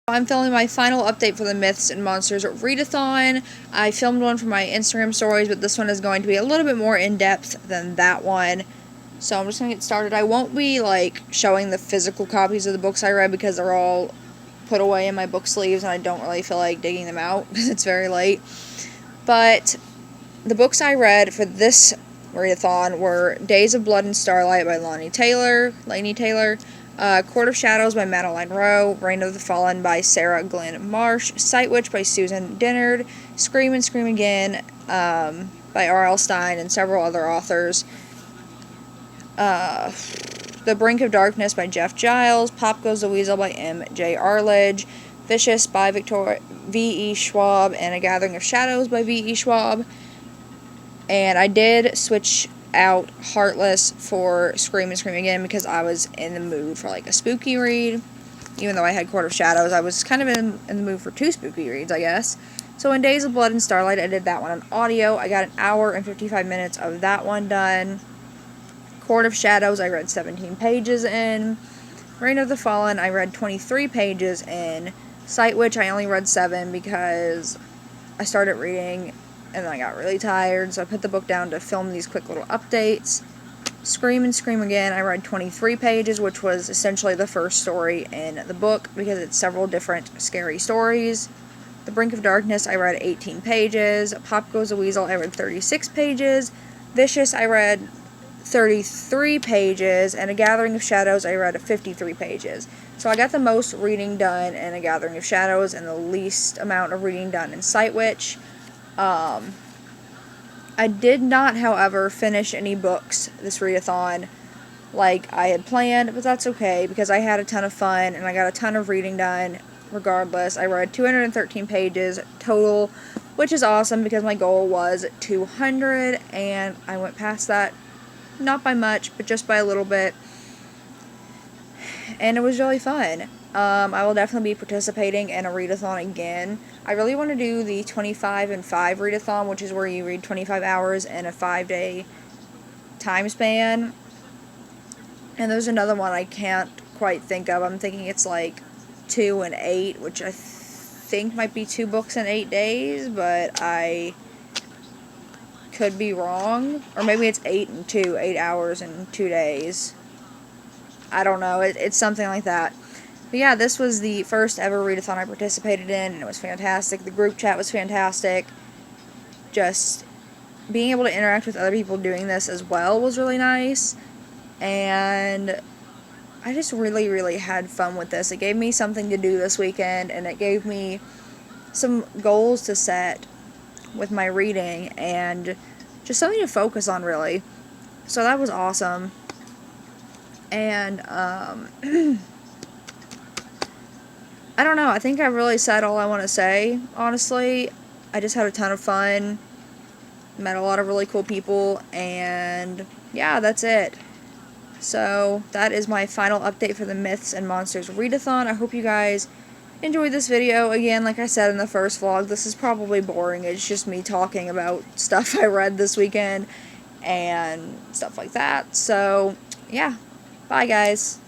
I'm filming my final update for the Myths and Monsters readathon. I filmed one for my Instagram stories, but this one is going to be a little bit more in-depth than that one. So I'm just going to get started. I won't be, showing the physical copies of the books I read because they're all put away in my book sleeves and I don't really feel like digging them out because it's very late. But the books I read for this readathon were Days of Blood and Starlight by Laini Taylor, Court of Shadows by Madeline Rowe, Reign of the Fallen by Sarah Glenn Marsh, Sight Witch by Susan Dennard, Scream and Scream Again by R.L. Stine and several other authors, The Brink of Darkness by Jeff Giles, Pop Goes the Weasel by M.J. Arledge, Vicious by V.E. Schwab, and A Gathering of Shadows by V.E. Schwab. And I did switch out Heartless for Scream and Scream Again because I was in the mood for a spooky read. Even though I had Court of Shadows, I was kind of in the mood for two spooky reads, I guess. So in Days of Blood and Starlight, I did that one on audio. I got an hour and 55 minutes of that one done. Court of Shadows, I read 17 pages in. Reign of the Fallen, I read 23 pages in. Sight Witch, I only read 7 because I started reading and then I got really tired, so I put the book down to film these quick little updates. Scream and Scream Again, I read 23 pages, which was essentially the first story in the book because it's several different scary stories. The Brink of Darkness, I read 18 pages. Pop Goes the Weasel, I read 36 pages. Vicious, I read 33 pages. And A Gathering of Shadows, I read 53 pages. So I got the most reading done in A Gathering of Shadows and the least amount of reading done in Sight Witch. I did not, however, finish any books this readathon like I had planned, but that's okay because I had a ton of fun and I got a ton of reading done regardless. I read 213 pages total, which is awesome because my goal was 200 and I went past that, not by much, but just by a little bit, and it was really fun. I will definitely be participating in a readathon again. I really want to do the 25 and 5 readathon, which is where you read 25 hours in a 5-day time span. And there's another one I can't quite think of. I'm thinking it's 2 and 8, which I think might be 2 books in 8 days, but I could be wrong. Or maybe it's 8 and 2, 8 hours and 2 days. I don't know. It's something like that. But yeah, this was the first ever readathon I participated in, and it was fantastic. The group chat was fantastic. Just being able to interact with other people doing this as well was really nice. And I just really, really had fun with this. It gave me something to do this weekend, and it gave me some goals to set with my reading, and just something to focus on, really. So that was awesome. And, I don't know, I think I really said all I want to say, honestly. I just had a ton of fun, met a lot of really cool people, and yeah, that's it. So, that is my final update for the Myths and Monsters readathon. I hope you guys enjoyed this video. Again, like I said in the first vlog, this is probably boring. It's just me talking about stuff I read this weekend and stuff like that. So, yeah. Bye, guys.